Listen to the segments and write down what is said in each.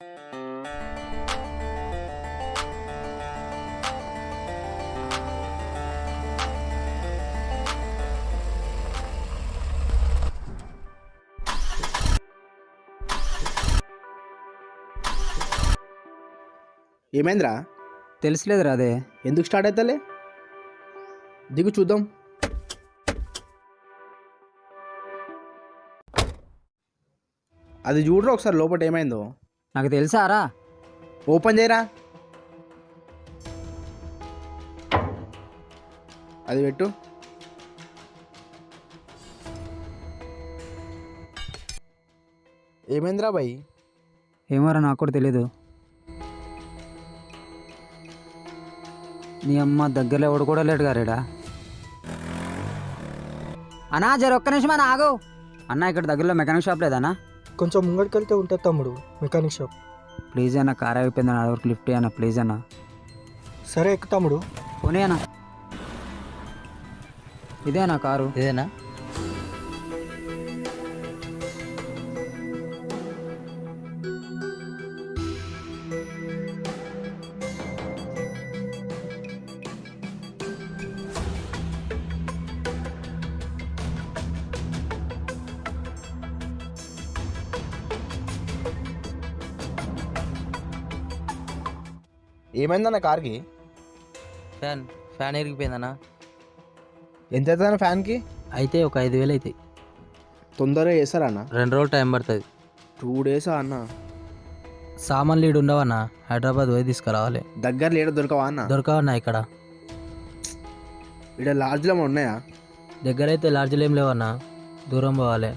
ఏమైందిరా? తెలుసులేదురా అదే. ఎందుకు స్టార్ట్ అవుతలే? దిగు చూద్దాం. అది చూడరా ఒకసారి లోపల ఏమైందో. నాకు తెలుసారా? ఓపెన్ చేయరా. అది పెట్టు. ఏమైందిరా బాయ్? ఏమోరా నాకు కూడా తెలీదు. నీ అమ్మ దగ్గరలో ఎవడు కూడా లేడు గారేడా. అన్నా జర ఒక్క నిమిషం అన్న ఆగు. అన్న ఇక్కడ దగ్గరలో మెకానిక్ షాప్ లేదన్నా? కొంచెం ముంగడికి వెళ్తే ఉంటుంది తమ్ముడు మెకానిక్ షాప్. ప్లీజ్ అన్న, కార్ అయిపోయింది అన్న, ఎవరికి లిఫ్ట్ అన్న ప్లీజ్ అన్న. సరే ఎక్కు తమ్ముడు. పోనీ అన్న. ఇదేనా కారు? ఇదేనా? ఏమైందన్న కార్కి? ఫ్యాన్ ఇరిగిపోయిందన్నా. ఎంత అవుతుందన్న ఫ్యాన్కి? అయితే ఒక 5,000 అవుతాయి. తొందరగా చేస్తారా అన్న? 2 రోజులు టైం పడుతుంది. 2 డేసా అన్న? సామాన్లు ఈడు ఉండవన్నా, హైదరాబాద్ పోయి తీసుకురావాలి. దగ్గర లేడ దొరకవా అన్న? దొరకవన్నా. ఇక్కడ ఇక్కడ లాడ్జ్లో ఉన్నాయా? దగ్గర అయితే లాడ్జ్లు ఏం లేవన్నా, దూరం పోవాలి.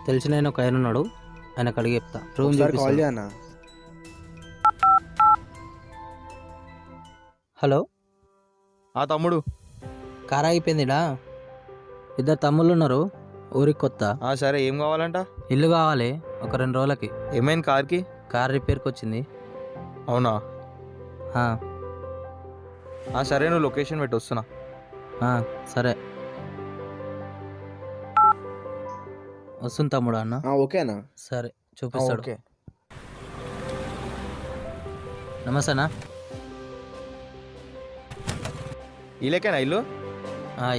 తెలిసిన ఆయన ఒక ఆయన ఉన్నాడు, ఆయన అడిగి చెప్తా. రూమ్ కాల్ చేయన్నా. హలో తమ్ముడు, కార్ అయిపోయిందిడా. 2 తమ్ముళ్ళు ఉన్నారు, ఊరికి కొత్త. సరే ఏం కావాలంట? ఇల్లు కావాలి ఒక 2 రోజులకి. ఏమైంది కార్కి? కార్ రిపేర్కి వచ్చింది. అవునా? ఆ, సరే నువ్వు లొకేషన్ పెట్టి వస్తున్నా. సరే వస్తుంది తమ్ముడు. అన్న ఓకే అన్న. సరే చూపిస్తాడు. ఓకే. నమస్తే అన్న. ఇలాకేనా ఇల్లు?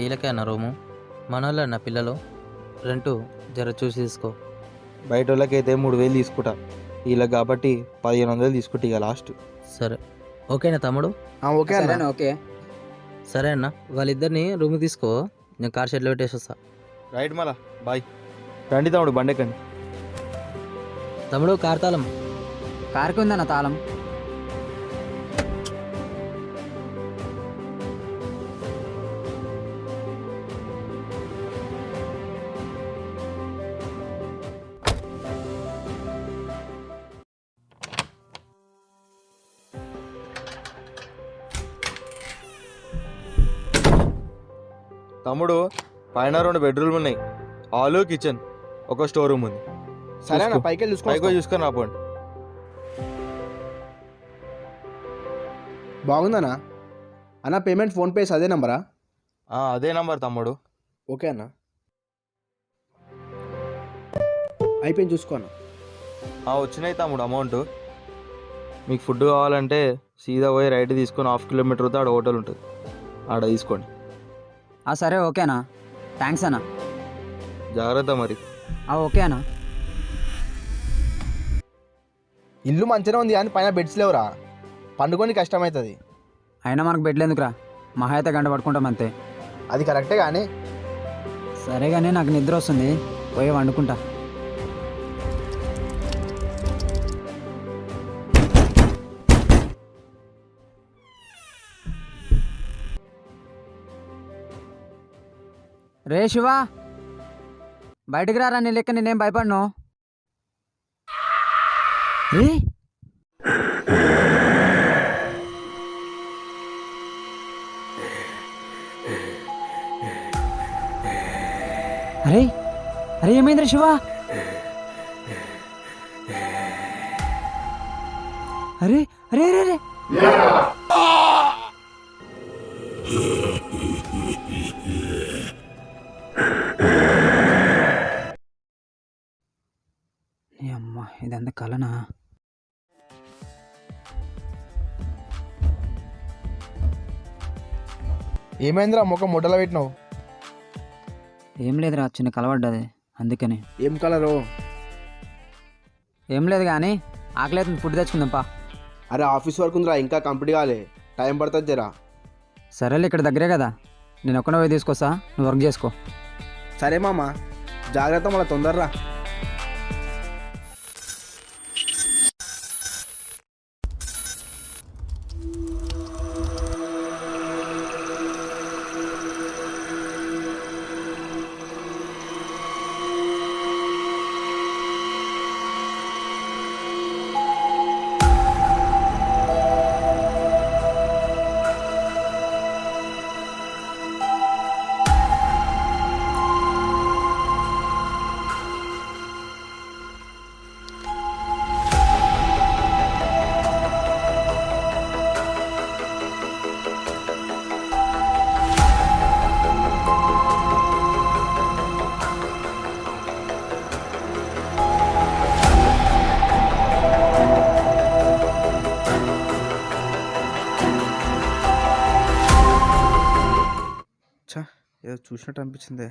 వీళ్ళకే అన్న రూము. మన వాళ్ళు అన్న పిల్లలు. రెంటు జర చూసి తీసుకో. బయట వాళ్ళకైతే 3,000 తీసుకుంటా, వీళ్ళకి కాబట్టి 1,500 తీసుకుంటా ఇక లాస్ట్. సరే ఓకేనా తమ్ముడు? ఓకే అన్న. ఓకే సరే అన్న, వాళ్ళిద్దరిని రూమ్కి తీసుకో, నేను కార్ షెడ్లో పెట్టేసి వస్తా. రైట్ మళ్ళా బాయ్. రండి తమ్ముడు, బండెక్కండి. తమ్ముడు కార్ తాళం. కార్కి ఉందన్న తాళం. తమ్ముడు, పైన 2 బెడ్రూమ్లు ఉన్నాయి, హాల్, కిచెన్, ఒక స్టోర్ రూమ్ ఉంది. సరే అన్న, పైకి పైకి చూసుకొని రాపోండి. బాగుందన్నా. అన్న పేమెంట్ ఫోన్పే అదే నంబరా? అదే నంబర్ తమ్ముడు. ఓకే అన్న. అయిపోయింది చూసుకో అన్న. వచ్చినాయి తమ్ముడు అమౌంట్. మీకు ఫుడ్ కావాలంటే సీదా పోయి రైట్ తీసుకొని 1/2 కిలోమీటర్ ఆడ హోటల్ ఉంటుంది, ఆడ తీసుకోండి. సరే ఓకేనా, థ్యాంక్స్ అన్న. జాగ్రత్త మరి. ఓకే అన్న. ఇల్లు మంచిగా ఉంది కానీ పైన బెడ్స్ లేవురా, పండుకొని కష్టమవుతుంది. అయినా మనకు బెడ్లు ఎందుకురా, మహా అయితే గంట పడుకుంటాం అంతే. అది కరెక్టే కానీ. సరే కానీ నాకు నిద్ర వస్తుంది, పోయి వండుకుంటా. రే శివా, బయటికి రారా, నీ లెక్క నేనేం భయపడను. రే అరే అరే ఏమైందిరా శివా? అరే అరే అరే అరే అమ్మ, ఇదంతా కలనా? ఏమైందిరా ముఖం ముడ్డలో పెట్టినావు? ఏం లేదురా, చిన్న కలవడ్డది అందుకని. ఏం కలరు? ఏం లేదు కానీ ఆకలి అవుతుంది, ఫుడ్ తెచ్చుకుందాంపా. అరే ఆఫీస్ వర్క్ ఉందిరా, ఇంకా కంప్లీట్ కాలే, టైం పడుతుంది జరా. సరేలే, ఇక్కడ దగ్గరే కదా, నేను ఒక్కనే పోయి తీసుకొస్తా, నువ్వు వర్క్ చేసుకో. సరే మామ, జాగ్రత్త, మళ్ళీ తొందరరా. ఏదో చూసినట్టు అనిపించిందే.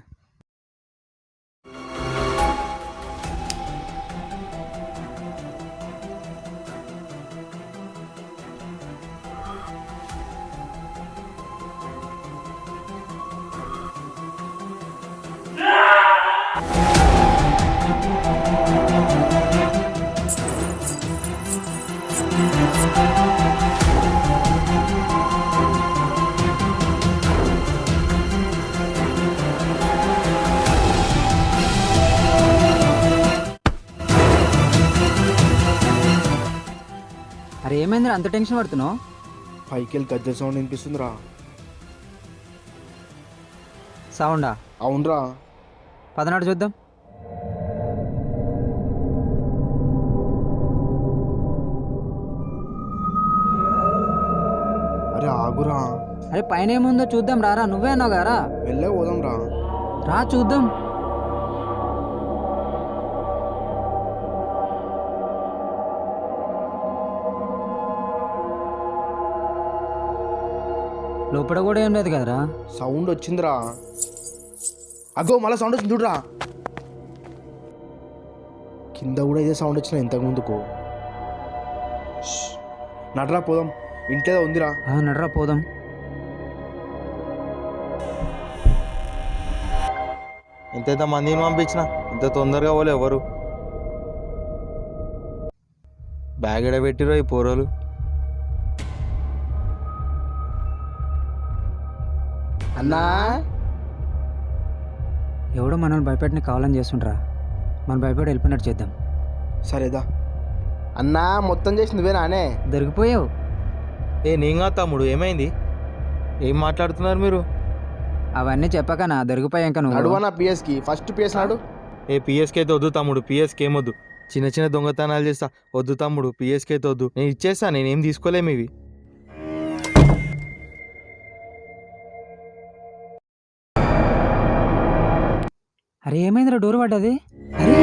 అరే ఏమైందిరా అంత టెన్షన్ పడుతున్నావు? పైకి వెళ్ళి గజ్జల సౌండ్ వినిపిస్తుందిరా. సౌండా? అవునరా. పదనాడు చూద్దాం. అరే ఆగురా. అరే పైన ఏముందో చూద్దాం, రారా, నువ్వే అన్నావు గారా. వెళ్ళే పోదాం రా. రా చూద్దాం. లోపల కూడా ఏం లేదు కదరా. సౌండ్ వచ్చిందిరా. అగో మళ్ళీ సౌండ్ వచ్చింది చూడరా. కింద కూడా ఇదే సౌండ్ వచ్చిన ఇంతకు ముందుకు. నడరా పోదాం, ఇంట్లో ఉందిరా. నడరా పోదాం. ఇంత మందిని పంపించిన, ఇంత తొందరగా పోలే ఎవరు. బ్యాగ్ ఎడ పెట్టిరో ఈ పోరోలు. అన్నా, ఎవడో మనల్ని భయపెట్టిన కావాలని చేస్తుండ్రా, మనం భయపడి వెళ్ళిపోయినట్టు చేద్దాం. సరేదా. అన్నా మొత్తం చేసింది వేనానే. దొరికిపోయావు. నేను కాదు తమ్ముడు, ఏమైంది? ఏం మాట్లాడుతున్నారు మీరు? అవన్నీ చెప్పక నా దొరికిపోయాక నువ్వు అడువనా పిఎస్కి, ఫస్ట్ పిఎస్ నాడు. పిఎస్కి అయితే వద్దు తమ్ముడు, పిఎస్కి ఏమొద్దు. చిన్న చిన్న దొంగతనాలు చేస్తా, వద్దు తమ్ముడు, పిఎస్కి అయితే వద్దు. నేను ఇచ్చేస్తా, నేనేం తీసుకోలేము ఇవి. అరే ఏమైందిరా, డోర్ పడ్డది. అరే